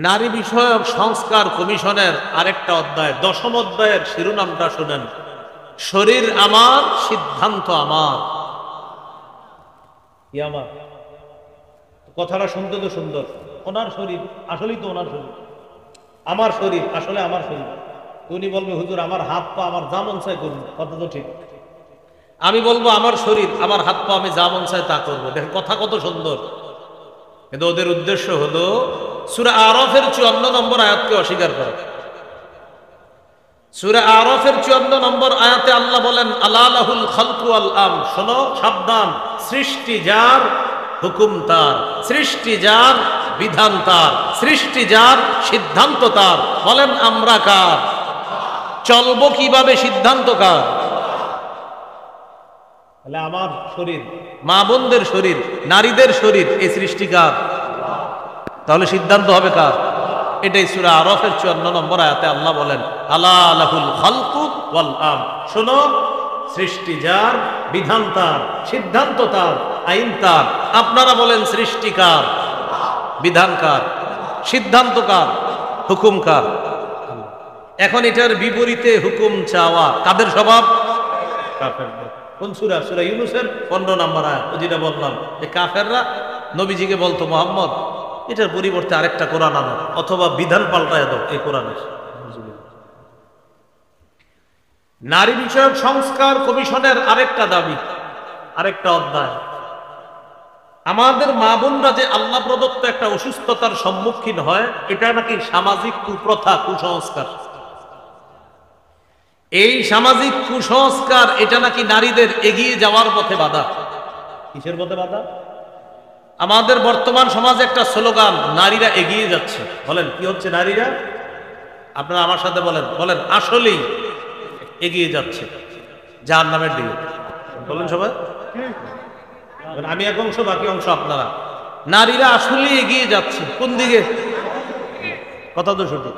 নারী বিষয়ক সংস্কার কমিশনের আরেকটা অধ্যায়, 10ম অধ্যায়ের শিরোনামটা শুনেন, শরীর আমার, সিদ্ধান্ত আমার। কি আমার? কথাটা শুনতে তো সুন্দর, ওনার শরীর, আসলেই তো ওনার শরীর। আমার শরীর, আসলে আমার শরীর। উনি বলবে হুজুর আমার হাত পা আমার যা মন চায় করুন, কথা তো ঠিক। আমি বলবো আমার শরীর, আমার হাত পা আমি যা মন চায় তা করবো। দেখেন কথা কত সুন্দর, কিন্তু ওদের উদ্দেশ্য হলো সূরা আরাফের 54 নম্বর আয়াতকে অস্বীকার করা। সূরা আরাফের 54 নম্বর আয়াতে আল্লাহ বলেন, আলা লাহুল খালকু ওয়াল আমর। শোনো, সাবধান, সৃষ্টি যার, হুকুম তার। সৃষ্টি যার, বিধান তার। সৃষ্টি যার, সিদ্ধান্ত তার। বলেন আমরা কার? চলবো কিভাবে, সিদ্ধান্ত কার? তাহলে আমার শরীর, মা বোনদের শরীর, নারীদের শরীর, এই সৃষ্টি কার? তাহলে সিদ্ধান্ত হবে কার? এটাই সূরা আরাফের 54 নম্বর আয়াতে আল্লাহ বলেন, আলা লাহুল খালকু ওয়াল আমর। শোনো, সৃষ্টি যার, বিধান তার, সিদ্ধান্ত তার, আইন তার। আপনারা বলেন সৃষ্টি কার, বিধান কার, সিদ্ধান্ত কার, হুকুম কার? এখন এটার বিপরীতে হুকুম চাওয়া কাদের স্বভাব? কাফেরদের। কোন সূরা? সূরা ইউনূসের 15 নম্বর আয়াত। যেটা বললাম যে কাফেররা নবীজিকে বলতো, মুহাম্মদ এটার পরিবর্তে আরেকটা কোরআন আনো, অথবা বিধান পাল্টায় দাও এই কোরআনের। নারী বিষয়ক সংস্কার কমিশনের আরেকটা দাবি, আরেকটা অধ্যায়, আমাদের মা বোনরা যে আল্লাহ প্রদত্ত একটা অসুস্থতার সম্মুখীন হয়, এটা নাকি সামাজিক কুপ্রথা, কুসংস্কার। এই সামাজিক কুসংস্কার, এটা নাকি নারীদের এগিয়ে যাওয়ার পথে বাধা। কিসের পথে বাধা? আমাদের বর্তমান সমাজে একটা স্লোগান, নারীরা এগিয়ে যাচ্ছে। বলেন কি হচ্ছে? নারীরা, আপনারা আমার সাথে বলেন, বলেন আসলেই এগিয়ে যাচ্ছে জাহান্নামের দিকে। বলেন সবাই, আমি এক অংশ, বাকি অংশ আপনারা। নারীরা আসলেই এগিয়ে যাচ্ছে কোন দিকে? কথা তো সঠিক,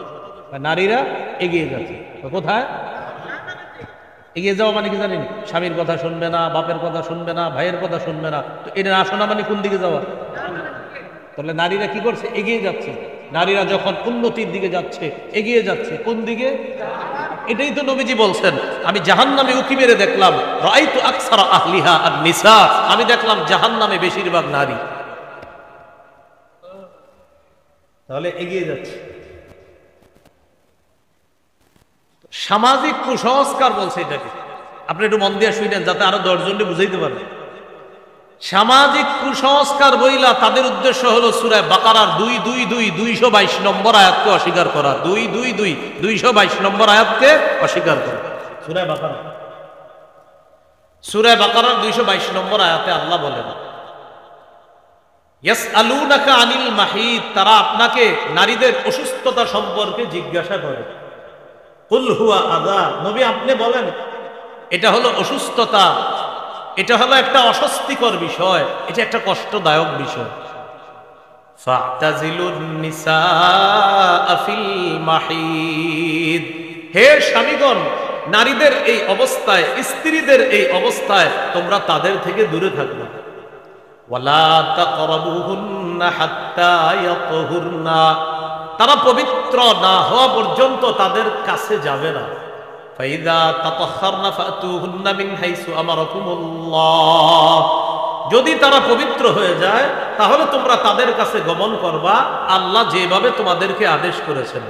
নারীরা এগিয়ে যাচ্ছে। কোথায় এগিয়ে যাওয়া মানে কি জানেন? স্বামীর কথা শুনবে না, বাপের কথা শুনবে না, ভাইয়ের কথা শুনবে না। তো এটা আসনা মানে কোন দিকে যাওয়া? তাহলে নারীরা কি করছে? এগিয়ে যাচ্ছে। নারীরা যখন উন্নতির দিকে যাচ্ছে, এগিয়ে যাচ্ছে কোন দিকে? এটাই তো নবীজি বলছেন, আমি জাহান্নামে উঁকি মেরে দেখলাম, রাআইতু আকসারা আহলিহা আন-নিসা, আমি দেখলাম জাহান্নামে বেশিরভাগ নারী। তাহলে এগিয়ে যাচ্ছে। সামাজিক কুসংস্কার বলছে এটাকে। আপনি একটু মন দিয়ে শুনেন, যাতে আরো 10 জনকে বুঝাইতে পারেন। সামাজিক কুসংস্কার বইলা তাদের উদ্দেশ্য হলো সূরা বাকারার 222 নম্বর আয়াতকে অস্বীকার করা। 222 নম্বর আয়াতকে অস্বীকার করা। সূরা বাকারার 222 নম্বর আয়াতে আল্লাহ বলেন, ইয়াসআলুনাকা আনিল মাহিদ, তারা আপনাকে নারীদের অসুস্থতা সম্পর্কে জিজ্ঞাসা করে। কুল হুয়া আযা, নবী আপনি বলেন এটা হলো অসুস্থতা, এটা হলো একটা অস্বস্তিকর বিষয়, এটা একটা কষ্টদায়ক বিষয়। ফাতাজিলুন নিসা ফিল মাহিদ, হে স্বামীগণ, নারীদের এই অবস্থায়, স্ত্রীদের এই অবস্থায় তোমরা তাদের থেকে দূরে থাকবে। ওয়ালা তাকরাবুহুন্না হাত্তা ইয়াতহুরনা, তারা পবিত্র না হওয়া পর্যন্ত তাদের কাছে যাবে না। ফাইদা তাতাহহারনা ফাতুহুন্না মিন হাইসু আমারাকুমুল্লাহ, যদি তারা পবিত্র হয়ে যায় তাহলে তোমরা তাদের কাছে গমন করবা আল্লাহ যেভাবে তোমাদেরকে আদেশ করেছেন।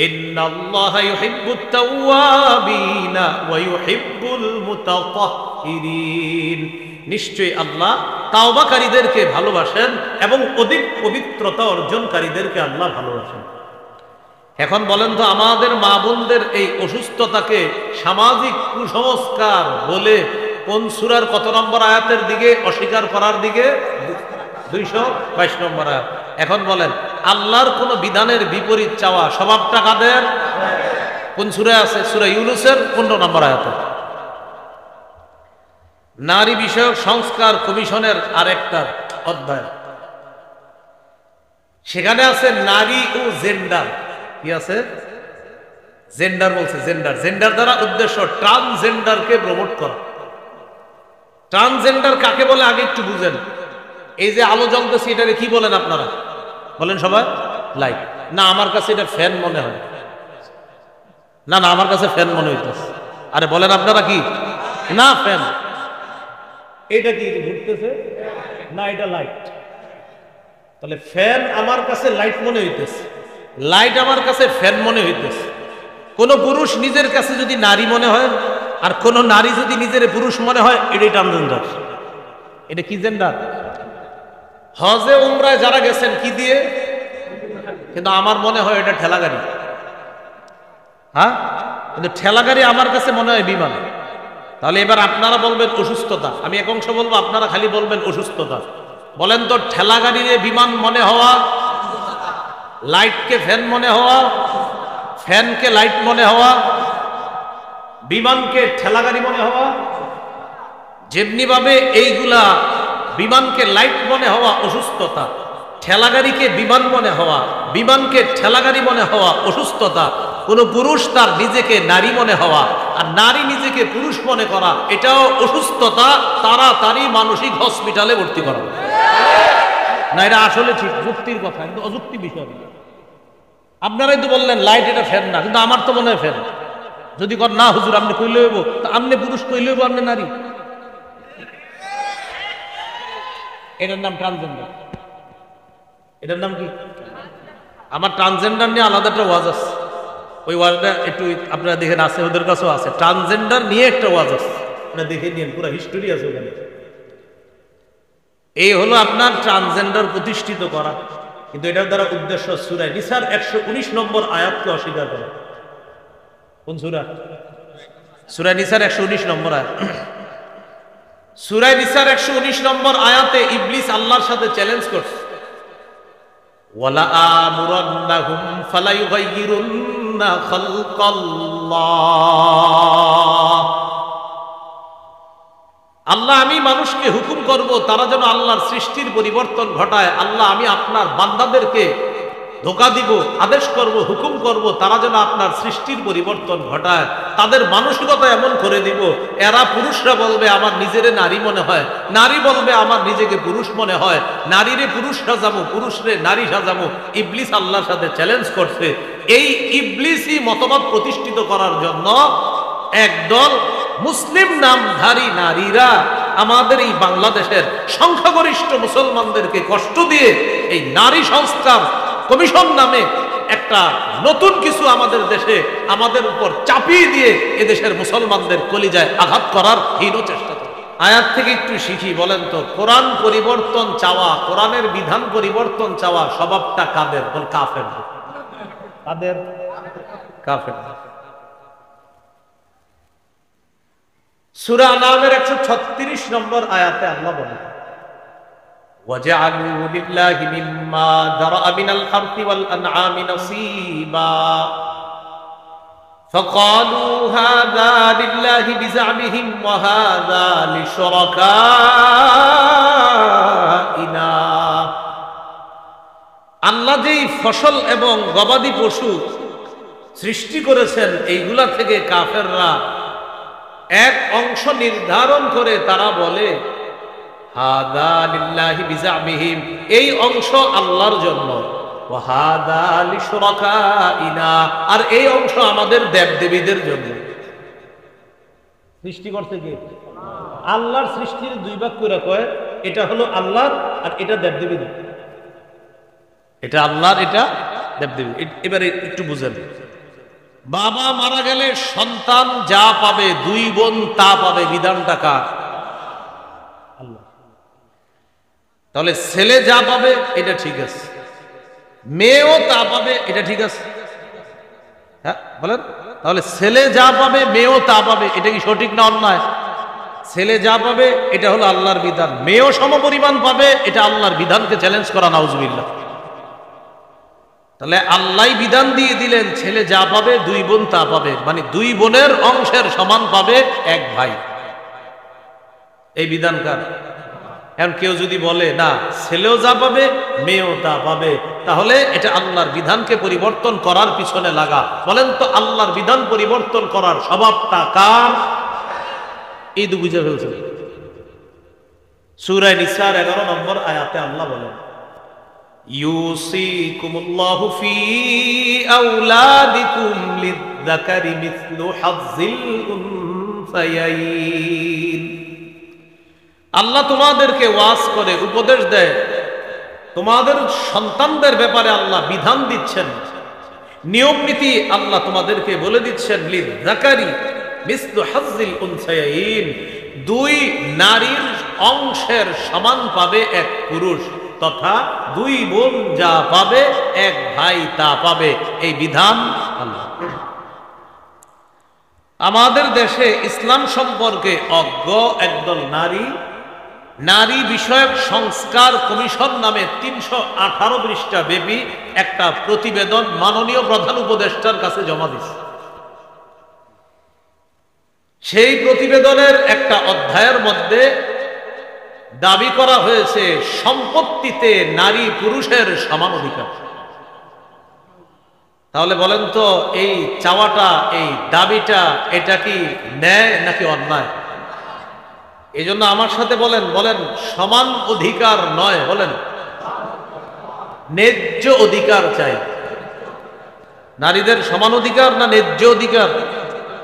ইন্নাল্লাহা ইউহিব্বুত তাওয়াবিনা ওয়া ইউহিব্বুল মুতাতাহহিরিন, নিশ্চয়ই আল্লাহ তাওবাকারীদেরকে ভালোবাসেন এবং অধিক পবিত্রতা অর্জনকারীদেরকে আল্লাহ ভালোবাসেন। এখন বলেন তো, আমাদের মা বোনদের এই অসুস্থতাকে সামাজিক কুসংস্কার বলে কোন সূরার কত নম্বর আয়াতের দিকে অস্বীকার করার দিকে? 222 নম্বর আয়াত। এখন বলেন, আল্লাহর কোন বিধানের বিপরীত চাওয়া স্বভাবটা কাদের? কোন সূরায় আছে? সূরা ইউনূসের 15 নম্বর আয়াতে। নারী বিষয়ক সংস্কার কমিশনের আরেকটা অধ্যায়, সেখানে আছে নারী ও জেন্ডার। কি আছে? জেন্ডার বলছে, জেন্ডার। জেন্ডার দ্বারা উদ্দেশ্য ট্রান্সজেন্ডারকে প্রমোট করা। ট্রান্সজেন্ডার কাকে বলে আগে একটু বুঝেন। এই যে আলো জ্বলতেছে, এটাকে কি বলেন আপনারা? বলেন সবাই, লাইট। না আমার কাছে এটা ফ্যান মনে হয়, না না আমার কাছে ফ্যান মনে হইতেছে। আরে বলেন আপনারা কি? না ফ্যান। এটা কি ঘুরতেছে? না এটা লাইট। তাহলে ফ্যান আমার কাছে লাইট মনে হইতেছে, লাইট আমার কাছে ফ্যান মনে হইতেছে। কোন পুরুষ নিজের কাছে যদি নারী মনে হয় আর কোন নারী যদি নিজের পুরুষ মনে হয়, এটাই ট্রান্সজেন্ডার। এটা কি জেন্ডার? হজে উমরায় যারা গেছেন কি দিয়ে, কিন্তু আমার মনে হয় এটা ঠেলা গাড়ি। হ্যাঁ, কিন্তু ঠেলা গাড়ি আমার কাছে মনে হয় বিমান। তাহলে এবার আপনারা বলবেন অসুস্থতা, আমি এক অংশ বলবো, আপনারা খালি বলবেন অসুস্থতা। বলেন তো, ঠেলা গাড়িরে বিমান মনে হওয়া, লাইটকে ফ্যান মনে হওয়া, ফ্যানকে লাইট মনে হওয়া, বিমানকে ঠেলা গাড়ি মনে হওয়া, যেমনি ভাবে এইগুলা বিমানকে লাইট মনে হওয়া অসুস্থতা, ঠেলা গাড়িকে বিমান মনে হওয়া, বিমানকে ঠেলা গাড়ি মনে হওয়া অসুস্থতা। কোন পুরুষ তার নিজেকে নারী মনে হওয়া আর নারী নিজেকে পুরুষ মনে করা, এটাও অসুস্থতা। তাড়াতাড়ি মানসিক হসপিটালে ভর্তি করা না। এটা আসলে ঠিক যুক্তির কথা, কিন্তু অযুক্তি বিষয়। আপনারাই তো বললেন লাইট এটা ফ্যান না, কিন্তু আমার তো মনে হয় ফ্যান। যদি কর না হুজুর আপনি কইলে হইব, তা আপনি পুরুষ কইলে হইব, আপনি নারী। এটার নাম ট্রান্সজেন্ডার। এটার নাম কি? আমার ট্রান্সজেন্ডার নিয়ে আলাদা একটা ওয়াজ আছে, ওই ওয়াজটা একটু আপনারা দেখেন, আছে ওদের কাছেও আছে। ট্রান্সজেন্ডার নিয়ে একটা ওয়াজ আছে, আপনারা দেখে নিন, পুরো হিস্টোরি আছে ওখানে। এই হলো আপনার ট্রান্সজেন্ডার প্রতিষ্ঠিত করা, কিন্তু এটার দ্বারা উদ্দেশ্য সূরা নিসার 119 নম্বর আয়াতকে অস্বীকার করা। কোন সূরা? সূরা নিসার 119 নম্বর আয়াত। সূরা নিসার 119 নম্বর আয়াতে ইবলিস আল্লাহর সাথে চ্যালেঞ্জ করছে, ওয়ালা আমুরান্নাহুম ফালা ইউগাইয়িরুন্না খালকাল্লাহ। আল্লাহ আমি মানুষকে হুকুম করব তারা যেন আল্লাহর সৃষ্টির পরিবর্তন ঘটায়। আল্লাহ আমি আপনার বান্দাদেরকে ধোঁকা দিব, আদেশ করব, হুকুম করব তারা যেন আপনার সৃষ্টির পরিবর্তন ঘটায়। তাদের মানসিকতা এমন করে দিব, এরা পুরুষরা বলবে আমার নিজেরে নারী মনে হয়, নারী বলবে আমার নিজেকে পুরুষ মনে হয়, নারীরে পুরুষ সাজামো, পুরুষরে নারী সাজামো। ইবলিস আল্লাহর সাথে চ্যালেঞ্জ করছে। এই ইবলিসই মতবাদ প্রতিষ্ঠিত করার জন্য একদল মুসলিম নামধারী নারীরা আমাদের এই বাংলাদেশের সংখ্যাগরিষ্ঠ মুসলমানদেরকে কষ্ট দিয়ে এই নারী সংস্কার কমিশন নামে একটা নতুন কিছু আমাদের দেশে আমাদের উপর চাপিয়ে দিয়ে এদেশের মুসলমানদের কলিজায় আঘাত করার হীন চেষ্টা করে। আয়াত থেকে একটু শিখি। বলেন তো, কোরআন পরিবর্তন চাওয়া, কোরআনের বিধান পরিবর্তন চাওয়া স্বভাবটা কাদের? বল কাফের। কাদের? কাফের। সূরা আনামের 136 নম্বর আয়াতে আল্লাহ বলেন, وَجَعَلُوا لِلَّهِ مِمَّا ذَرَأَ مِنَ الْحَرْثِ وَالْأَنْعَامِ نَصِيبًا فَقَالُوا هَذَا لِلَّهِ بِزَعْمِهِمْ وَهَذَا لِشُرَكَائِنَا। আল্লাহ যেই ফসল এবং গবাদি পশু সৃষ্টি করেছেন, এইগুলা থেকে কাফেররা এক অংশ নির্ধারণ করে তারা বলে হাদা লিল্লাহি বিজামিহিম, এই অংশ আল্লাহর জন্য, ওয়া হাদা লিশুরাকাইনা, আর এই অংশ আমাদের দেবদেবীদের জন্য। সৃষ্টি করতে কে? আল্লাহর সৃষ্টির দুই ভাগ করে কয়, এটা হলো আল্লাহর আর এটা দেবদেবীদের। এটা আল্লাহর, এটা দেবদেবী। এবারে একটু বুঝেন, বাবা মারা গেলে সন্তান যা পাবে, দুই বোন তা পাবে, বিধানটা কার? আল্লাহ। তাহলে ছেলে যা পাবে এটা ঠিক আছে, মেয়েও তা পাবে, এটা ঠিক আছে? হ্যাঁ বলেন। তাহলে ছেলে যা পাবে মেয়েও তা পাবে, এটা কি সঠিক না অন্যায়? ছেলে যা পাবে এটা হলো আল্লাহর বিধান, মেয়েও সমপরিমাণ পাবে, এটা আল্লাহর বিধানকে চ্যালেঞ্জ করা, নাউজুবিল্লাহ। তাহলে আল্লাহ বিধান দিয়ে দিলেন, ছেলে যা পাবে দুই বোন তা পাবে, মানে দুই বোনের অংশের সমান পাবে এক ভাই। এই বিধান কার? এখন কেউ যদি বলে না, ছেলেও যা পাবে মেয়েও তা পাবে, তাহলে এটা আল্লাহর বিধানকে পরিবর্তন করার পিছনে লাগা। বলেন তো, আল্লাহর বিধান পরিবর্তন করার স্বভাবটা কার? এই দু বুঝে ফেলছে। সূরা নিসার 11 নম্বর আয়াতে আল্লাহ বলেন, ইউসিকুমুল্লাহু ফি আওলাদিকুম লিয-যাকারি মিসলু হাযযিল উনসায়াইন। আল্লাহ তোমাদেরকে ওয়াজ করে, উপদেশ দেয়, তোমাদের সন্তানদের ব্যাপারে আল্লাহ বিধান দিচ্ছেন, নিয়ম নীতি আল্লাহ তোমাদেরকে বলে দিচ্ছেন। লিয-যাকারি মিসলু হাযযিল উনসায়াইন, দুই নারীর অংশের সমান পাবে এক পুরুষ, তথা দুই বোন যা পাবে এক ভাই তা পাবে। এই বিধান আল্লাহ। আমাদের দেশে ইসলাম সম্পর্কে অজ্ঞ একদল নারী বিষয়ক সংস্কার কমিশন নামে 318 পৃষ্ঠা ব্যাপী একটা প্রতিবেদন মাননীয় প্রধান উপদেষ্টার কাছে জমা দিচ্ছে। সেই প্রতিবেদনের একটা অধ্যায়ের মধ্যে দাবি করা হয়েছে সম্পত্তিতে নারী পুরুষের সমান অধিকার। তাহলে বলেন তো, এই চাওয়াটা, এই দাবিটা, এটা কি ন্যায় নাকি অন্যায়? এই জন্য আমার সাথে বলেন সমান অধিকার নয়, বলেন ন্যায্য অধিকার চাই। নারীদের সমান অধিকার না ন্যায্য অধিকার?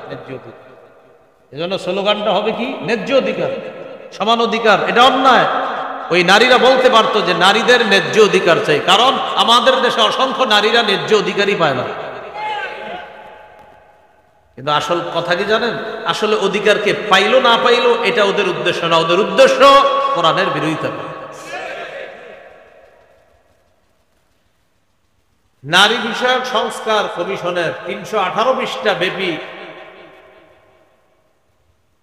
ন্যায্য অধিকার। এই জন্য স্লোগানটা হবে কি? ন্যায্য অধিকার, সমান অধিকার। এটা অন্যায়। ওই নারীরা বলতে পারতো যে নারীদের ন্যায্য অধিকার চাই, কারণ আমাদের দেশে অসংখ্য নারীরা ন্যায্য অধিকারই পায় না। কিন্তু আসল কথা কি জানেন? আসলে অধিকারকে পাইলো না পাইলো এটা ওদের উদ্দেশ্য না, ওদের উদ্দেশ্য কোরআনের বিরোধিতা। নারী বিষয়ক সংস্কার কমিশনের 318 পৃষ্ঠা ব্যাপী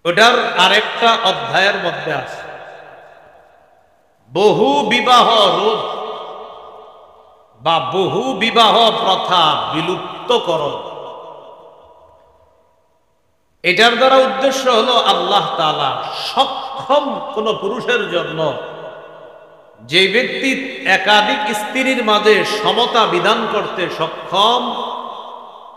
ওটার আরেকটা অধ্যায়ের মধ্যে আছে বহু বিবাহ রোধ বা বহু বিবাহ প্রথা বিলুপ্তকরণ। এটার দ্বারা উদ্দেশ্য হলো আল্লাহ তাআলা সক্ষম কোন পুরুষের জন্য, যে ব্যক্তি একাধিক স্ত্রীর মাঝে সমতা বিধান করতে সক্ষম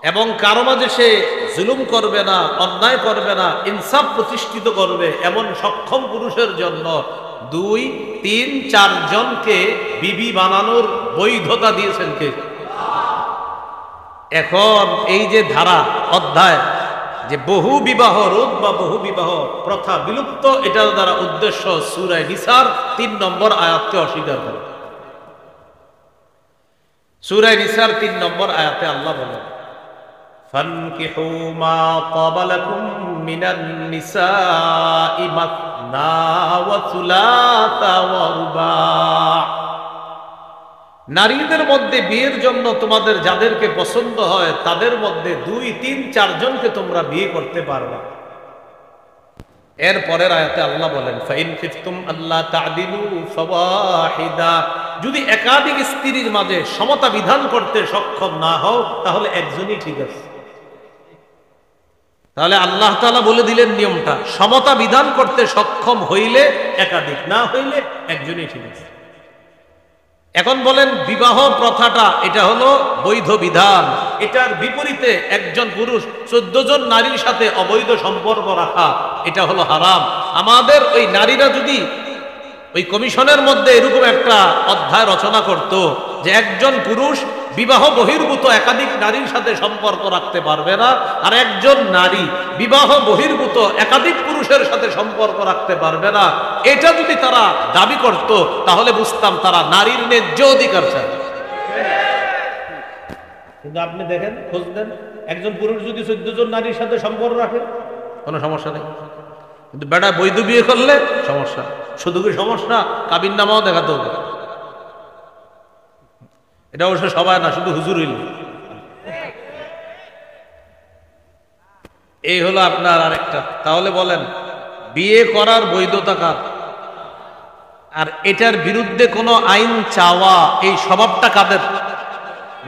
এবং কারো মাঝে সে জুলুম করবে না, অন্যায় করবে না, ইনসাফ প্রতিষ্ঠিত করবে, এমন সক্ষম পুরুষের জন্য 2, 3, 4 জনকে বিবি বানানোর বৈধতা দিয়েছেন কে? এখন এই যে ধারা, অধ্যায়, যে বহু বিবাহ রোধ বা বহু বিবাহ প্রথা বিলুপ্ত, এটার দ্বারা উদ্দেশ্য সূরা নিসার 3 নম্বর আয়াতকে অস্বীকার করে। সূরা নিসার 3 নম্বর আয়াতে আল্লাহ বলেন, ফানকিহু মা তাবা লাকুম মিনান নিসাই মাসনা ওয়া সুলাসা ওয়া রুবা। নারীদের মধ্যে বিয়ের জন্য তোমাদের যাদেরকে পছন্দ হয় তাদের মধ্যে 2, 3, 4 জনকে তোমরা বিয়ে করতে পারবে। এর পরের আয়াতে আল্লাহ বলেন, ফাইন খিফতুম আল্লা তা'দিলু ফাওয়াহিদা, যদি একাধিক স্ত্রীর মাঝে সমতা বিধান করতে সক্ষম না হও তাহলে একজনই ঠিক আছে। তাহলে আল্লাহ তাআলা বলে দিলেন নিয়মটা, সমতা বিধান করতে সক্ষম হইলে একাধিক, না হইলে একজনই ঠিক আছে। এখন বলেন বিবাহ প্রথাটা এটা হলো বৈধ বিধান, এটার বিপরীতে একজন পুরুষ 14 জন নারীর সাথে অবৈধ সম্পর্ক রাখা এটা হলো হারাম। আমাদের ওই নারীরা যদি ওই কমিশনের মধ্যে এরকম একটা অধ্যায় রচনা করত যে একজন পুরুষ বিবাহ বহির্ভূত একাধিক নারীর সাথে সম্পর্ক রাখতে পারবে না, আর একজন নারী বিবাহ বহির্ভূত একাধিক পুরুষের সাথে সম্পর্ক রাখতে পারবে না, এটা যদি তারা দাবি করত তাহলে বুঝতাম তারা নারীর ন্যায্য অধিকার চায়। কিন্তু আপনি দেখেন, খোঁজ দেন, একজন পুরুষ যদি 14 জন নারীর সাথে সম্পর্ক রাখে কোনো সমস্যা নেই, কিন্তু বেটা বৈধ বিয়ে করলে সমস্যা। শুধু কি সমস্যা, কাবিন নামাও দেখাতে হবে। এটা অবশ্য সবাই না, শুধু হুজুর হইল। এই হলো আপনার আরেকটা। তাহলে বলেন বিয়ে করার বৈধতা কার? আর এটার বিরুদ্ধে কোনো আইন চাওয়া, এই স্বভাবটা কাদের?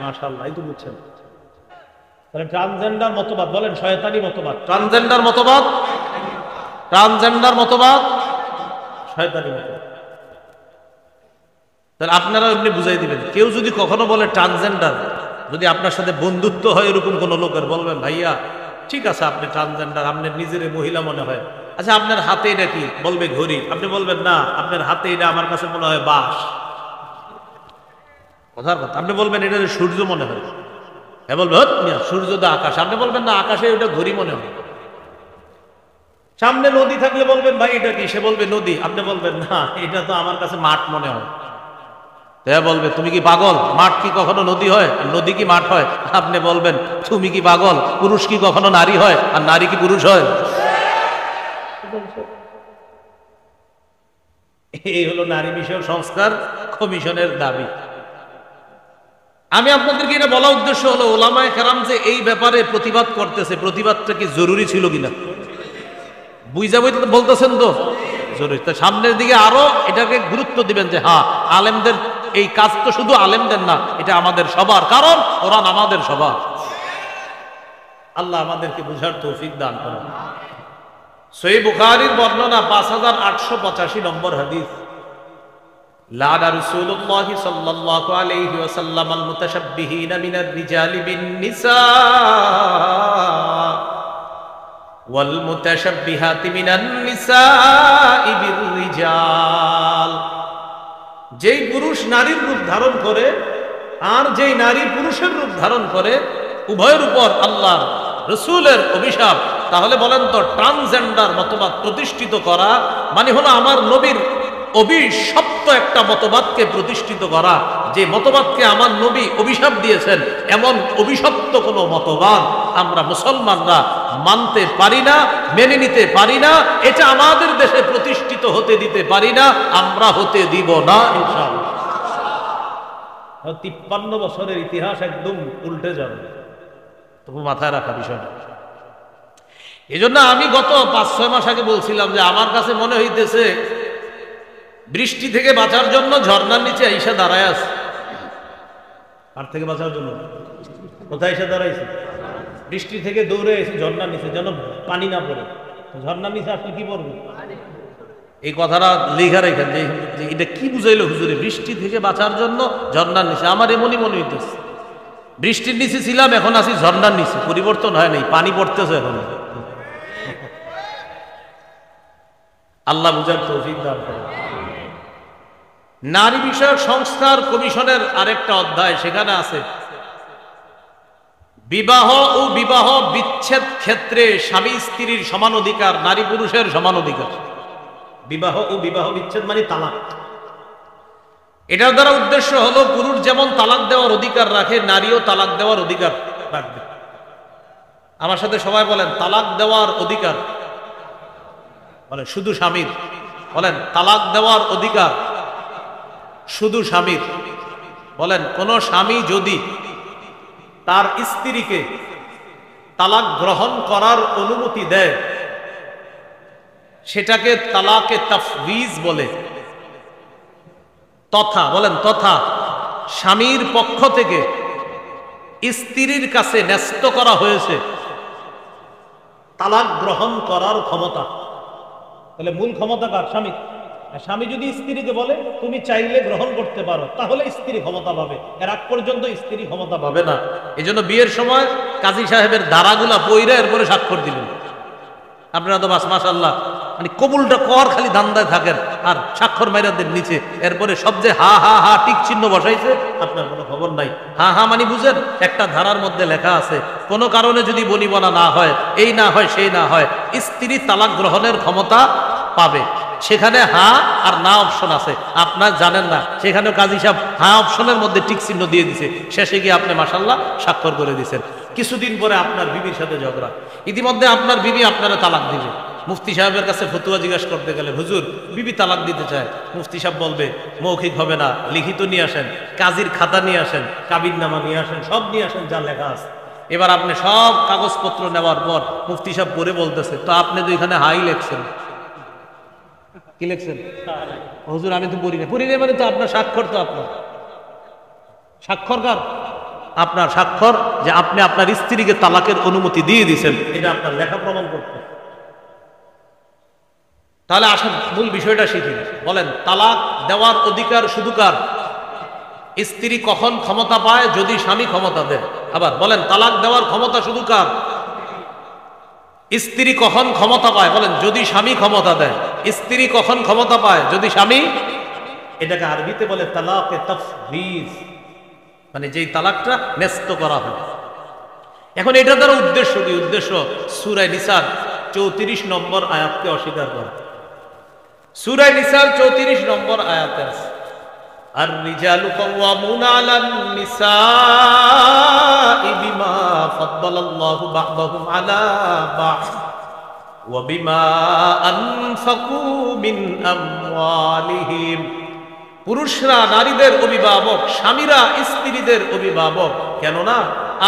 মাশাআল্লাহ, এই তো বুঝছেন। তাহলে ট্রান্সজেন্ডার মতবাদ, বলেন শয়তানি মতবাদ। ট্রান্সজেন্ডার মতবাদ, ট্রান্সজেন্ডার মতবাদ শয়তানি মতবাদ। তাহলে আপনারা এমনি বুঝাই দিবেন, কেউ যদি কখনো বলে ট্রান্সজেন্ডার, যদি আপনার সাথে বন্ধুত্ব হয় এরকম কোন লোকের, বলবেন ভাইয়া ঠিক আছে আপনি ট্রান্সজেন্ডার, আপনার নিজের মহিলা মনে হয়, আচ্ছা আপনার হাতে এটা কি? বলবে ঘড়ি। আপনি বলবেন না, আপনার হাতে এটা আমার কাছে মনে হয় বাঁশ। কথার কথা। আপনি বলবেন এটা সূর্য মনে হয়, হ্যাঁ বলবে হত মিয়া সূর্য তো আকাশ। আপনি বলবেন না আকাশে ওটা ঘড়ি মনে হয়। সামনে নদী থাকলে বলবেন ভাই এটা কি, সে বলবে নদী। আপনি বলবেন না এটা তো আমার কাছে মাঠ মনে হয়। বলবে তুমি কি পাগল, মাঠ কি কখনো নদী হয় আর নদী কি মাঠ হয়? আপনি বলবেন তুমি কি পাগল, পুরুষ কি কখনো নারী হয় আর নারী কি পুরুষ হয়? এই হলো নারী বিষয়ক সংস্কার কমিশনের দাবি। আমি আপনাদেরকে এটা বলা উদ্দেশ্য হলো ওলামায়ে কেরাম যে এই ব্যাপারে প্রতিবাদ করতেছে, প্রতিবাদটা কি জরুরি ছিল কিনা বুঝা বলতেছেন তো জরুরি। তো সামনের দিকে আরো এটাকে গুরুত্ব দিবেন যে হ্যাঁ আলেমদের এই কাজ তো শুধু আলেমদের না, এটা আমাদের সবার, কারণ কোরআন আমাদের সবার। আল্লাহ আমাদেরকে বুঝার তৌফিক দান করেন। সহিহ বুখারীর বর্ণনা 5885 নম্বর হাদিস, লানা রাসূলুল্লাহি সাল্লাল্লাহু আলাইহি ওয়াসাল্লাম আল মুতাশাব্বিহিনা মিনার রিজালি বিন নিসা ওয়াল মুতাশাব্বিহাতি মিনান নিসাই বির রিজাল। যেই পুরুষ নারীর রূপ ধারণ করে আর যেই নারী পুরুষের রূপ ধারণ করে উভয়ের উপর আল্লাহ রাসূলের অভিশাপ। তাহলে বলেন তো ট্রান্সজেন্ডার মতবাদ প্রতিষ্ঠিত করা মানে হলো আমার নবীর অভিশপ্ত একটা মতবাদকে প্রতিষ্ঠিত করা, যে মতবাদকে আমার নবী অভিশাপ দিয়েছেন। এমন অভিশপ্ত কোনো মতবাদ আমরা মুসলমানরা মানতে পারি না, মেনে নিতে পারি না। এটা আমাদের দেশে প্রতিষ্ঠিত হতে দিতে পারি না, আমরা হতে দিব না ইনশাআল্লাহ। 53 বছরের ইতিহাস একদম উল্টে যাবে, তবু মাথায় রাখা বিষয়টা। এই জন্য আমি গত 5-6 মাস আগে বলছিলাম যে আমার কাছে মনে হইতেছে বৃষ্টি থেকে বাঁচার জন্য ঝর্ণার নিচে আইসা দাঁড়ায় আছে। আর থেকে বাঁচার জন্য কোথায় এসে দাঁড়াইছে? বৃষ্টি থেকে দৌড়ে এসে ঝর্ণার নিচে, যেন পানি না পড়ে। ঝর্ণার নিচে আপনি কি পড়বে? এই কথাটা লেখা রেখেন যে এটা কি বুঝাইলো হুজুরে, বৃষ্টি থেকে বাঁচার জন্য ঝর্ণার নিচে। আমার এমনই মনে হইতেছে বৃষ্টির নিচে ছিলাম, এখন আছি ঝর্ণার নিচে, পরিবর্তন হয় নাই, পানি পড়তেছে এখন। আল্লাহ বুঝার তৌফিক দান করেন। নারী বিষয়ক সংস্কার কমিশনের আরেকটা অধ্যায়, সেখানে আছে বিবাহ ও বিবাহ বিচ্ছেদ ক্ষেত্রে স্বামী স্ত্রীর সমান অধিকার, নারী পুরুষের সমান অধিকার। বিবাহ ও বিবাহ বিচ্ছেদ মানে তালাক। এটার দ্বারা উদ্দেশ্য হলো পুরুষ যেমন তালাক দেওয়ার অধিকার রাখে, নারীও তালাক দেওয়ার অধিকার রাখবে। আমার সাথে সবাই বলেন তালাক দেওয়ার অধিকার, বলেন শুধু স্বামীর। বলেন তালাক দেওয়ার অধিকার শুধু স্বামীর। বলেন কোন স্বামী যদি তার স্ত্রীকে তালাক গ্রহণ করার অনুমতি দেয় সেটাকে তালাকে তাফওয়িজ বলে। তথা বলেন তথা স্বামীর পক্ষ থেকে স্ত্রীর কাছে ন্যস্ত করা হয়েছে তালাক গ্রহণ করার ক্ষমতা। তাহলে মূল ক্ষমতা কার? স্বামী। স্বামী যদি স্ত্রীকে বলে তুমি চাইলে গ্রহণ করতে পারো, তাহলে স্ত্রী ক্ষমতা পাবে, এর আগ পর্যন্ত স্ত্রী ক্ষমতা পাবে না। এই জন্য বিয়ের সময় কাজী সাহেবের দ্বারাগুলা পইরা এরপরে স্বাক্ষর দিলেন। আপনারা তো বাস মাশাআল্লাহ মানে কবুলটা কর খালি ধান্দায় থাকেন আর স্বাক্ষর মাইরাদের নিচে, এরপরে সব যে হা হা হা টিক চিহ্ন বসাইছে আপনার কোনো খবর নাই। হা হা মানে বুঝেন একটা ধারার মধ্যে লেখা আছে কোনো কারণে যদি বনিবনা না হয়, এই না হয় সেই না হয়, স্ত্রী তালাক গ্রহণের ক্ষমতা পাবে। সেখানে হা আর না অপশন আছে, আপনার জানেন না, সেখানেও কাজী সাহেব হা অপশনের মধ্যে টিক চিহ্ন দিয়ে দিছে, শেষে গিয়ে আপনি মাশাআল্লাহ স্বাক্ষর করে দিয়েছেন। কিছুদিন পরে আপনার বিবির সাথে ঝগড়া, ইতিমধ্যে আপনার বিবি আপনারা তালাক দিবে। মুফতি সাহেবের কাছে ফতুয়া জিজ্ঞাসা করতে গেলে হুজুর বিবি তালাক দিতে চায়, মুফতি সাহেব বলবে মৌখিক হবে না, লিখিত নিয়ে আসেন, কাজীর খাতা নিয়ে আসেন, কাবিননামা নিয়ে আসেন, সব নিয়ে আসেন যা লেখা আছে। এবার আপনি সব কাগজপত্র নেওয়ার পর মুফতি সাহেব পরে বলতেছে তো আপনি তো এখানে হাই লেখছেন, কি লিখছেন? হুজুর আমি তো পড়ি না। পড়ি না মানে তো আপনার স্বাক্ষর, তো আপনার স্বাক্ষর কার? আপনার স্বাক্ষর যে আপনি আপনার স্ত্রীকে তালাকের অনুমতি দিয়ে দিয়েছেন, এটা আপনার লেখা প্রমাণ করতে। তাহলে আসেন মূল বিষয়টা শিখি। বলেন তালাক দেওয়ার অধিকার শুধু কার? স্ত্রী কখন ক্ষমতা পায়? যদি স্বামী ক্ষমতা দেয়। আবার বলেন তালাক দেওয়ার ক্ষমতা শুধু কার? স্ত্রী কখন ক্ষমতা পায়? বলেন যদি স্বামী ক্ষমতা দেয়। স্ত্রী কখন ক্ষমতা পায়? যদি স্বামী। এটাকে আরবিতে বলে তালাকে তাফওয়িজ। মানে যেই তালাকটা ন্যস্ত করা হয়। এখন এটা দ্বারা উদ্দেশ্য কি? উদ্দেশ্য সূরা নিসার 34 নম্বর আয়াতকে অস্বীকার করা। সূরা নিসার 34 নম্বর আয়াতে আছে আর রিজালু কাওয়ামুনা আলান নিসাই বিমা ফাদ্দালাল্লাহু বা'দাহুম আলা বা'দ ওয়া বিমা আনফাকু মিন আমওয়ালিহিম। পুরুষরা নারীদের অভিভাবক, স্বামীরা স্ত্রীদের অভিভাবক। কেননা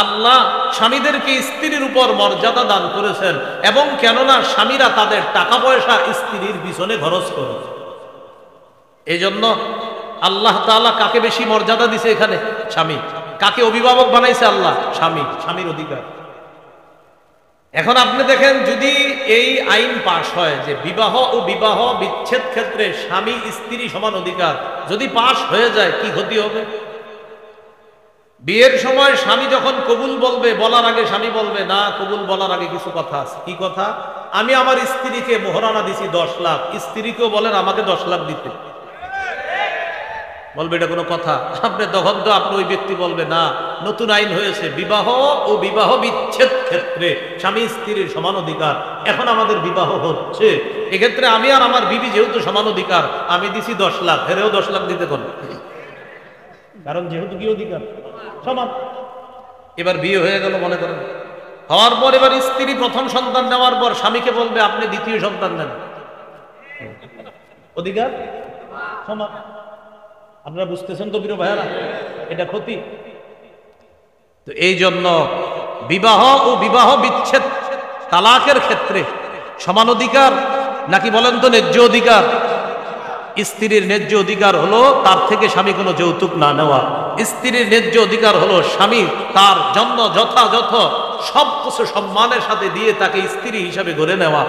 আল্লাহ স্বামীদেরকে স্ত্রীর উপর মর্যাদা দান করেছেন, এবং কেননা স্বামীরা তাদের টাকা পয়সা স্ত্রীর পিছনে খরচ করে। এই জন্য আল্লাহ তাআলা কাকে বেশি মর্যাদা দিছে? এখানে স্বামী। কাকে অভিভাবক বানাইছে আল্লাহ? স্বামী, স্বামীর অধিকার। এখন আপনি দেখেন, যদি এই আইন পাশ হয় যে বিবাহ ও বিবাহ বিচ্ছেদ ক্ষেত্রে স্বামী স্ত্রী সমান অধিকার, যদি পাশ হয়ে যায় কি ক্ষতি হবে? বিয়ের সময় স্বামী যখন কবুল বলবে, বলার আগে স্বামী বলবে না, কবুল বলার আগে কিছু কথা আছে। কি কথা? আমি আমার স্ত্রীকে মোহরানা দিছি 10 লাখ, স্ত্রীকেও বলেন আমাকে 10 লাখ দিতে। বলবে এটা কোনো কথা? আপনি তখন তো আপনি ওই ব্যক্তি বলবে না, নতুন আইন হয়েছে, বিবাহ ও বিবাহ বিচ্ছেদ ক্ষেত্রে স্বামী স্ত্রীর সমান অধিকার। এখন আমাদের বিবাহ হচ্ছে, এক্ষেত্রে আমি আর আমার বিবি যেহেতু সমান অধিকার, আমি দিছি 10 লাখ, হেরেও 10 লাখ দিতে কোন, কারণ যেহেতু কি অধিকার সমান। এবার বিয়ে হয়ে গেল মনে করেন, হওয়ার পর এবার স্ত্রী প্রথম সন্তান নেওয়ার পর স্বামীকে বলবে আপনি দ্বিতীয় সন্তান নেন, অধিকার সমান। আপনারা বুঝতেছেন তো প্রিয় ভাইয়ারা, এটা ক্ষতি। তো এই জন্য বিবাহ ও বিবাহ বিচ্ছেদ তালাকের ক্ষেত্রে সমান অধিকার নাকি বলেন তো ন্যায্য অধিকার? স্ত্রীর ন্যায্য অধিকার হলো তার থেকে স্বামী কোনো যৌতুক না নেওয়া। স্ত্রীর ন্যায্য অধিকার হলো স্বামী তার জন্য যথাযথ সবকিছু সম্মানের সাথে দিয়ে তাকে স্ত্রী হিসাবে গড়ে নেওয়া।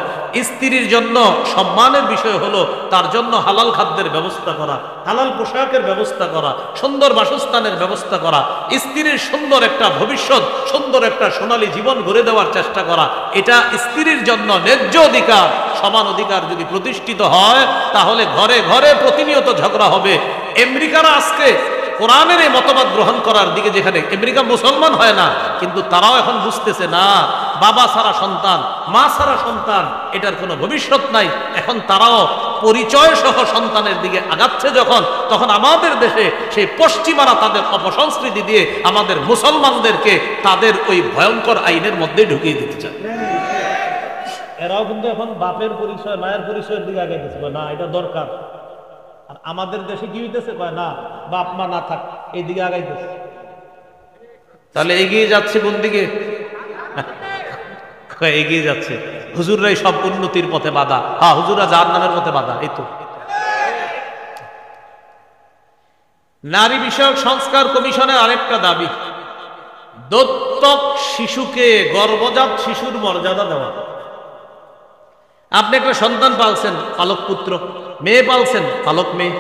স্ত্রীর জন্য সম্মানের বিষয় হলো তার জন্য হালাল খাদ্যের ব্যবস্থা করা, হালাল পোশাকের ব্যবস্থা করা, সুন্দর বাসস্থানের ব্যবস্থা করা, স্ত্রীর সুন্দর একটা ভবিষ্যৎ, সুন্দর একটা সোনালী জীবন গড়ে দেওয়ার চেষ্টা করা। এটা স্ত্রীর জন্য ন্যায্য অধিকার। সমান অধিকার যদি প্রতিষ্ঠিত হয় তাহলে ঘরে ঘরে প্রতিনিয়ত ঝগড়া হবে। আমেরিকারা আজকে কোরআনের এই মতবাদ গ্রহণ করার দিকে, যেখানে আমেরিকা মুসলমান হয় না কিন্তু তারাও এখন বুঝতেছে না বাবা ছাড়া সন্তান, মা ছাড়া সন্তান, এটার কোনো ভবিষ্যৎ নাই। এখন তারাও পরিচয় সহ সন্তানের দিকে আগাচ্ছে যখন, তখন আমাদের দেশে সেই পশ্চিমারা তাদের অপসংস্কৃতি দিয়ে আমাদের মুসলমানদেরকে তাদের ওই ভয়ঙ্কর আইনের মধ্যে ঢুকিয়ে দিতে চায়। এরাও কিন্তু এখন বাপের পরিচয় মায়ের পরিচয়ের দিকে আগাইতেছে, না এটা দরকার। আর আমাদের দেশে কি হইতেছে, কয় না বাপ মা না থাক, এই দিকে আগাইতেছে। তাহলে এগিয়ে যাচ্ছে কোন দিকে? এগিয়ে যাচ্ছে হুজুররাই সব উন্নতির পথে বাধা। হ্যাঁ, হুজুররা জাহান্নামের পথে বাধা। এই তো নারী বিষয়ক সংস্কার কমিশনের আরেকটা দাবি, দত্তক শিশুকে গর্ভজাত শিশুর মর্যাদা দেওয়া। আপনি একটা সন্তান পালছেন, পালক পুত্র, মেয়ে পালছেন, পালক মেয়ে।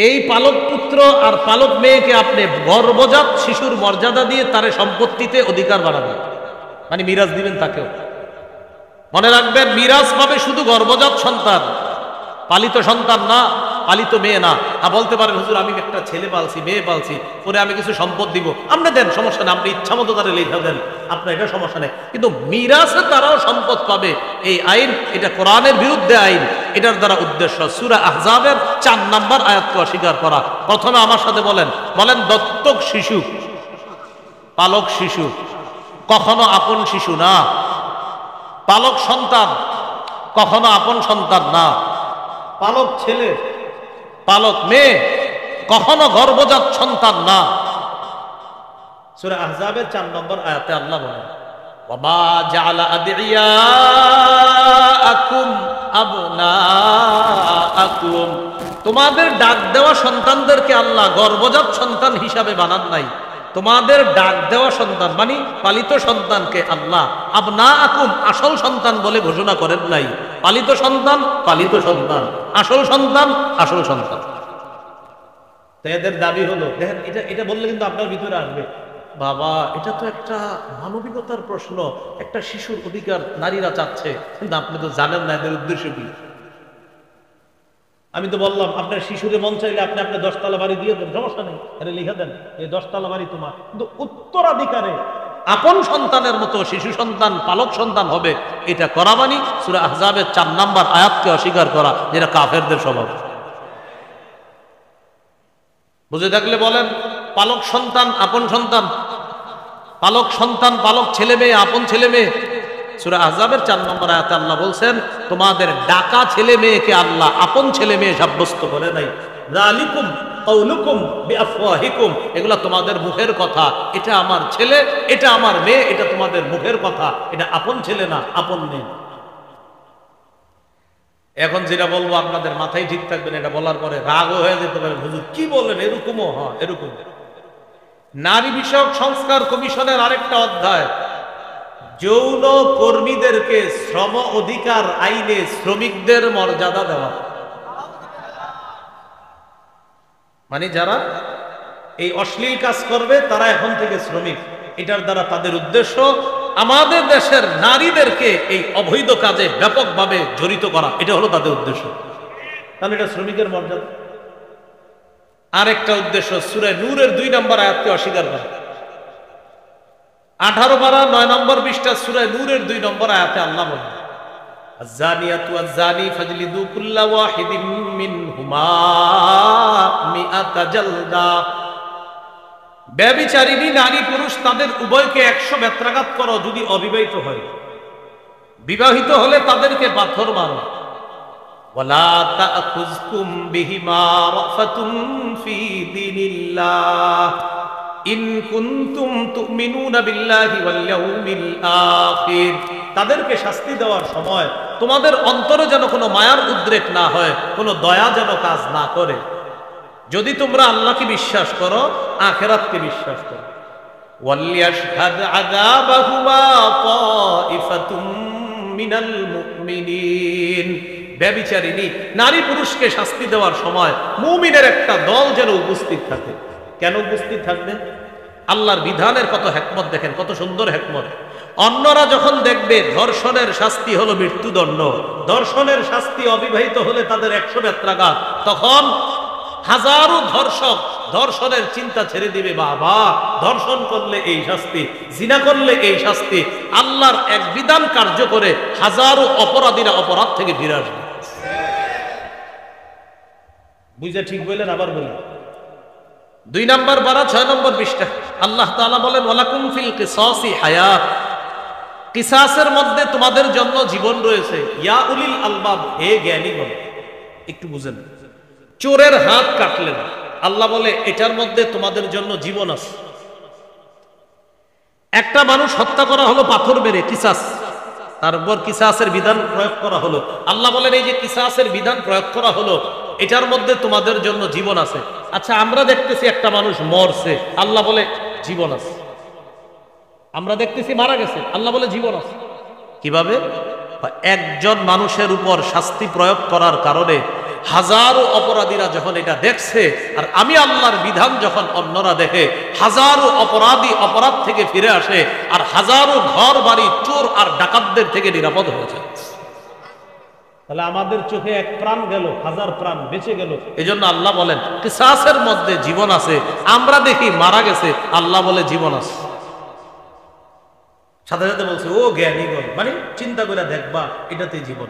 এই পালক পুত্র আর পালক মেয়েকে আপনি গর্ভজাত শিশুর মর্যাদা দিয়ে তার সম্পত্তিতে অধিকার বাড়াবেন, মানে মিরাজ দিবেন তাকেও। মনে রাখবেন, মিরাজ পাবে শুধু গর্ভজাত সন্তান, পালিত সন্তান না, পালিত মেয়ে না। বলতে পারেন হুজুর আমি একটা ছেলে পালছি, মেয়ে পালছি, পরে আমি কিছু সম্পদ দিব, আপনি দেন, সমস্যা নেই, আপনি ইচ্ছা মতো তারা লেখা দেন, আপনার এটা সমস্যা নেই। কিন্তু মিরাজে তারাও সম্পদ পাবে, এই আইন, এটা কোরআনের বিরুদ্ধে আইন। এটার দ্বারা উদ্দেশ্য সূরা আহজাবের 4 নম্বর আয়াতকে অস্বীকার করা। প্রথমে আমার সাথে বলেন, দত্তক শিশু, পালক শিশু কখনো আপন শিশু না। পালক সন্তান কখনো আপন সন্তান না। পালক ছেলে, পালক মেয়ে কখনো গর্ভজাত সন্তান না। সূরা আহজাবের 4 নম্বর আয়াতে আল্লাহ বলেন, ওয়ামা জাআলা আদিয়াকুম আবনাআকুম, তোমাদের ডাক দেওয়া সন্তানদেরকে আল্লাহ গর্ভজাত সন্তান হিসাবে বানান নাই। তোমাদের ডাক দেওয়া সন্তান মানে পালিত সন্তানকে আল্লাহ আবনাআকুম, আসল সন্তান বলে ঘোষণা করেন নাই। পালিত সন্তান পালিত সন্তান, আসল সন্তান আসল সন্তান। তো এদের দাবি হলো, দেখেন এটা বললে কিন্তু আপনার ভিতরে আসবে, বাবা এটা তো একটা মানবিকতার প্রশ্ন, একটা শিশুর অধিকার নারীরা চাচ্ছে, কিন্তু আপনি তো জানেন না এদের উদ্দেশ্য কি। আমি তো বললাম আপনার শিশুরে মন চাইলে আপনি আপনার 10 তলা বাড়ি দিয়ে দেন, সমস্যা নেই, এটা লিখে দেন এই 10 তলা বাড়ি তোমার, কিন্তু উত্তরাধিকারে আপন সন্তানের মতো শিশু সন্তান পালক সন্তান হবে, এটা করা মানে সূরা আহজাবের 4 নম্বর আয়াতকে অস্বীকার করা, যেটা কাফেরদের স্বভাব। বুঝে থাকলে বলেন, পালক সন্তান আপন সন্তান, পালক সন্তান পালক ছেলে মেয়ে আপন ছেলে মেয়ে। সূরা আহজাবের 4 নম্বর আয়াতে আল্লাহ বলছেন, তোমাদের ডাকা ছেলে মেয়েকে আল্লাহ আপন ছেলে মেয়ে সাব্যস্ত করে নাই। যালিকুম কাউলুকুম বিআফওয়াহিকুম, এগুলা তোমাদের মুখের কথা, এটা আমার ছেলে, এটা আমার মেয়ে, এটা তোমাদের মুখের কথা, এটা আপন ছেলে না, আপন মেয়ে। এখন যেটা বলবো আপনাদের মাথায় ঠিক থাকবেন, এটা বলার পরে রাগও হয়ে যেতে পারে, হুজুর কি বলেন, এরকমও হয়, এরকম। নারী বিষয়ক সংস্কার কমিশনের আরেকটা অধ্যায়, যৌন কর্মীদেরকে শ্রম অধিকার আইনে শ্রমিকদের মর্যাদা দেওয়া। মানে যারা এই অশ্লীল কাজ করবে তারা এখন থেকে শ্রমিক, এটার দ্বারা তাদের উদ্দেশ্য আমাদের দেশের নারীদেরকে এই অবৈধ কাজে ব্যাপকভাবে জড়িত করা, এটা হলো তাদের উদ্দেশ্য। তাহলে এটা শ্রমিকের মর্যাদা। আরেকটা উদ্দেশ্য সূরা নূরের 2 নম্বর আয়াতকে অস্বীকার করা। 18 পারা 9 নম্বর পৃষ্ঠা সূরা নূরের 2 নম্বর আয়াতে আল্লাহ বলেন, আয-যানিয়াতু ওয়াজ-যানি ফাজলিদু কুল্লা ওয়াহিদিম মিনহুমা মিআতা জালদা। ব্যভিচারিণী নারী পুরুষ তাদের উভয়কে 100 বেত্রাঘাত করো যদি অবিবাহিত হয়, বিবাহিত হলে তাদেরকে পাথর মারো। ওয়ালা তা'খুযকুম বিহিমা রাফাতুন ফি দীনিল্লাহ ইন কুনতুম তু'মিনুনা বিল্লাহি ওয়াল ইয়াউমিল আখির। তাদেরকে শাস্তি দেওয়ার সময় তোমাদের অন্তরে যেন কোনো মায়ার উদ্রেক না হয়, কোনো দয়া যেন কাজ না করে, যদি তোমরা আল্লাহকে বিশ্বাস করো, আখিরাতকে বিশ্বাস করো। ওয়ালিয়াশহাদ আযাবাহুমা তাইফাতুম মিনাল মুমিনিন। ব্যভিচারিণী নারী পুরুষকে শাস্তি দেওয়ার সময় মুমিনের একটা দল যেন উপস্থিত থাকে। কেন উপস্থিত থাকবে? আল্লাহর বিধানের কত হিকমত দেখেন, কত সুন্দর হিকমত। অন্যরা যখন দেখবে ধর্ষণের শাস্তি হলো মৃত্যুদণ্ড, ধর্ষণের শাস্তি অবিবাহিত হলে তাদের 100 বেত্রাঘাত, তখন হাজারো ধর্ষক ধর্ষণের চিন্তা ছেড়ে দিবে, বাবা ধর্ষণ করলে এই শাস্তি, জিনা করলে এই শাস্তি। আল্লাহর এক বিধান কার্য করে হাজারো অপরাধীরা অপরাধ থেকে ফিরে আসবে। বুঝে ঠিক বললেন, আবার বললেন। 2 নম্বর পারা 6 নম্বর পৃষ্ঠা আল্লাহ তাআলা বলেন, ওয়ালাকুম ফিল কিসাসি হায়াত। কিসাসের মধ্যে তোমাদের জন্য জীবন রয়েছে। ইয়া উলিল আলবাব, হে জ্ঞানীগণ। একটু বুঝেন, চোরের হাত কাটলেন, আল্লাহ বলে এটার মধ্যে তোমাদের জন্য জীবন আছে। একটা মানুষ হত্যা করা হলো পাথর মেরে, কিসাস, তারপর কিসাসের বিধান প্রয়োগ করা হলো। আল্লাহ বলেন এই যে কিসাসের বিধান প্রয়োগ করা হলো, এটার মধ্যে তোমাদের জন্য জীবন আছে। আচ্ছা, আমরা দেখতেছি একটা মানুষ মরছে, আল্লাহ বলে জীবন আছে। আমরা দেখতেছি মারা গেছে, আল্লাহ বলে জীবন আছে। কিভাবে? একজন মানুষের উপর শাস্তি প্রয়োগ করার কারণে হাজারো অপরাধীরা যখন এটা দেখছে, আর আমি আল্লাহর বিধান যখন অন্যরা দেখে, হাজারো অপরাধী অপরাধ থেকে ফিরে আসে, আর হাজারো ঘর বাড়ি চোর আর ডাকাতদের থেকে নিরাপদ হয়ে যায়। তাহলে আমাদের চোখে এক প্রাণ গেল, হাজার প্রাণ বেঁচে গেল। এজন্য আল্লাহ বলেন কিসাসের মধ্যে জীবন আছে। আমরা দেখি মারা গেছে, আল্লাহ বলে জীবন আছে। সাথে সাথে বলছে ও জ্ঞানীগণ, মানে চিন্তা করে দেখবা এটাতে জীবন।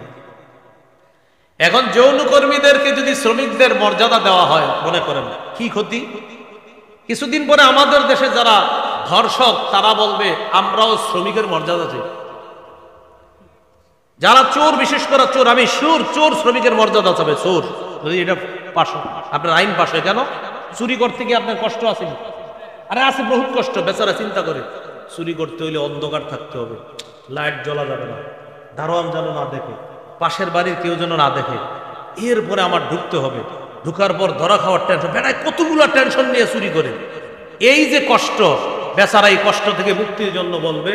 এখন যৌনকর্মীদেরকে যদি শ্রমিকদের মর্যাদা দেওয়া হয়, মনে করেন কি ক্ষতি? কিছুদিন পরে আমাদের দেশে যারা ধর্ষক তারা বলবে আমরাও শ্রমিকের মর্যাদা চাই। যারা চোর, বিশেষ করে চোর, আমি সুর চোর শ্রমিকের মর্যাদা চাবে। চোর যদি এটা পাশ, আপনার আইন পাশ হয়, কেন চুরি করতে গিয়ে আপনার কষ্ট আছে? আরে আছে বহুত কষ্ট, বেচারা চিন্তা করে চুরি করতে হইলে অন্ধকার থাকতে হবে, লাইট জ্বলা যাবে না, দারোয়ান যেন না দেখে, পাশের বাড়ির কেউ যেন না দেখে, এরপরে আমার ঢুকতে হবে, ঢুকার পর ধরা খাওয়ার টেনশন, বেড়ায় কতগুলো টেনশন নিয়ে চুরি করে। এই যে কষ্ট, বেচারা এই কষ্ট থেকে মুক্তির জন্য বলবে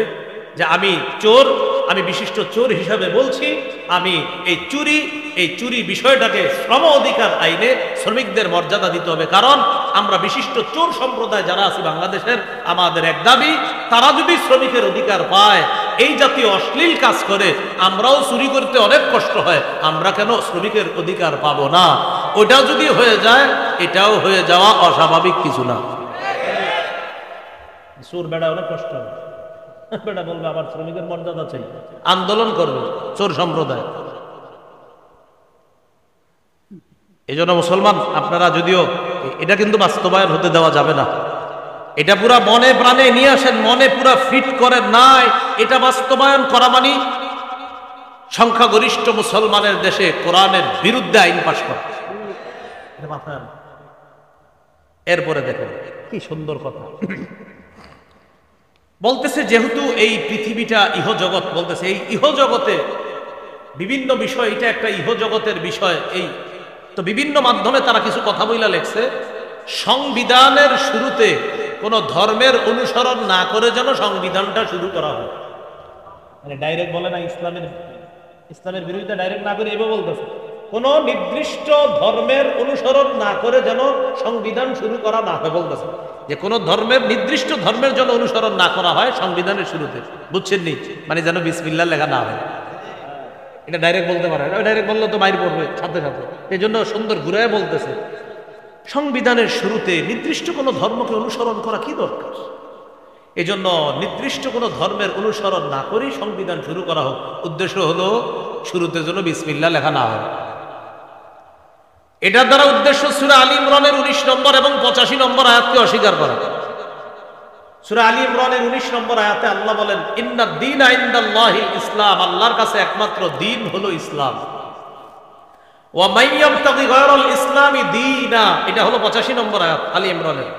যে আমি চোর, আমি বিশিষ্ট চোর হিসাবে বলছি, আমি এই চুরি বিষয়টাকে শ্রম অধিকার আইনে শ্রমিকদের মর্যাদা দিতে হবে। কারণ আমরা বিশিষ্ট চোর সম্প্রদায় যারা আছি বাংলাদেশের, আমাদের এক দাবি, তারা যদি শ্রমিকের অধিকার পায়, এই জাতীয় অশ্লীল কাজ করে, আমরাও চুরি করতে অনেক কষ্ট হয়, আমরা কেন শ্রমিকের অধিকার পাবো না? ওটা যদি হয়ে যায় এটাও হয়ে যাওয়া অস্বাভাবিক কিছু না। চোর বেড়া অনেক কষ্ট হবে, বেটা বলবে আবার শ্রমিকের মর্যাদা চাই, আন্দোলন করবে চোর সম্প্রদায়। এই জন্য মুসলমান আপনারা, যদিও এটা কিন্তু বাস্তবায়ন হতে দেওয়া যাবে না, এটা পুরা মনে প্রাণে নিয়ে আসেন, মনে পুরা ফিট করেন নাই, এটা বাস্তবায়ন করা মানে সংখ্যাগরিষ্ঠ মুসলমানের দেশে কোরআনের বিরুদ্ধে আইন পাশ করা। এরপরে দেখেন কি সুন্দর কথা বলতেছে, যেহেতু এই পৃথিবীটা ইহজগৎ, বলতেছে এই ইহজগতে বিভিন্ন বিষয়, এটা একটা ইহজগতের বিষয়, এই তো বিভিন্ন মাধ্যমে তারা কিছু কথা বইলা লেখছে। সংবিধানের শুরুতে কোন ধর্মের অনুসরণ না করে যেন সংবিধানটা শুরু করা হয়, মানে ডাইরেক্ট বলে না, ইসলামের বিরোধিতা ডাইরেক্ট না করে এভাবে বলতেছে, কোন নির্দিষ্ট ধর্মের অনুসরণ না করে যেন সংবিধান শুরু করা না হয়। বলতেছে যে কোন ধর্মের, নির্দিষ্ট ধর্মের জন্য অনুসরণ না করা হয় সংবিধানের শুরুতে, বুঝছেন নি, মানে যেন বিসমিল্লাহ লেখা না হয়। এটা ডাইরেক্ট বলতে পারে, ডাইরেক্ট বললে তো মাইর পড়বে সাথে সাথে, এই জন্য সুন্দর ঘুরে বলতেছে সংবিধানের শুরুতে নির্দিষ্ট কোনো ধর্মকে অনুসরণ করা কি দরকার, এজন্য নির্দিষ্ট কোনো ধর্মের অনুসরণ না করেই সংবিধান শুরু করা হোক। উদ্দেশ্য হলো শুরুতে যেন বিসমিল্লাহ লেখা না হয়। এটার দ্বারা উদ্দেশ্য সূরা আলী ইমরানের 19 নম্বর এবং 85 নম্বর আয়াতকে অস্বীকার করা। সূরা আলী ইমরানের 19 নম্বর আয়াতে আল্লাহ বলেন, ইন্নাদ দীনা ইনদাল্লাহিল ইসলাম, আল্লাহর কাছে একমাত্র দ্বীন হলো ইসলাম। ওয়া মাইয়াবতাগি গায়রাল ইসলামি দীনা, এটা হলো 85 নম্বর আয়াত আলী ইমরানের।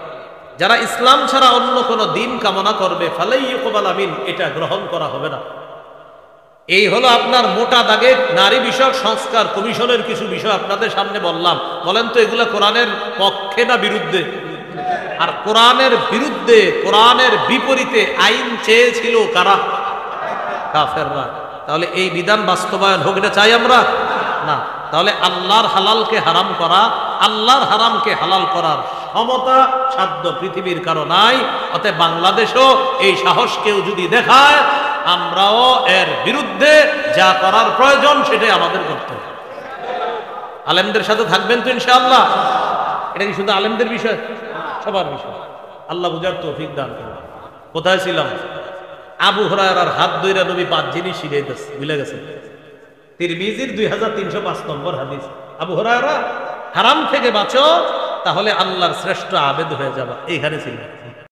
যারা ইসলাম ছাড়া অন্য কোন দিন কামনা করবে ফালাই ইউকবালা মিন, এটা গ্রহণ করা হবে না। এই হলো আপনার মোটা দাগে নারী বিষয়ক সংস্কার কমিশনের কিছু বিষয় আপনাদের সামনে বললাম। বলেন তো এগুলা কোরআনের পক্ষে না বিরুদ্ধে? আর কোরআনের বিরুদ্ধে, কোরআনের বিপরীতে আইন চেয়েছিল কারা? কাফেররা। তাহলে এই বিধান বাস্তবায়ন হোক, এটা চাই আমরা না। তাহলে আল্লাহর হালালকে হারাম করা, আল্লাহর হারামকে হালাল করার ক্ষমতা সাধ্য পৃথিবীর কারো নাই। অতএব বাংলাদেশও এই সাহস কেউ যদি দেখায়, আমরাও এর বিরুদ্ধে যা করার প্রয়োজন সেটাই আমাদের করতে হবে। আলেমদের সাথে থাকবেন তো ইনশাআল্লাহ? এটা কি শুধু আলেমদের বিষয়? সবার বিষয়। আল্লাহ বুঝার তৌফিক দান করুন। কোথায় ছিলাম? আবু হুরায়রার হাত ধইরা নবী 5 জিনিস শিখাইতেছে, ভুলে গেছে। তিরমিজির 2305 নম্বর হাদিস। আবু হুরায়রা, হারাম থেকে বাঁচো, তাহলে আল্লাহর শ্রেষ্ঠ আবেদ হয়ে যাবা। এইখানে ছিলাম।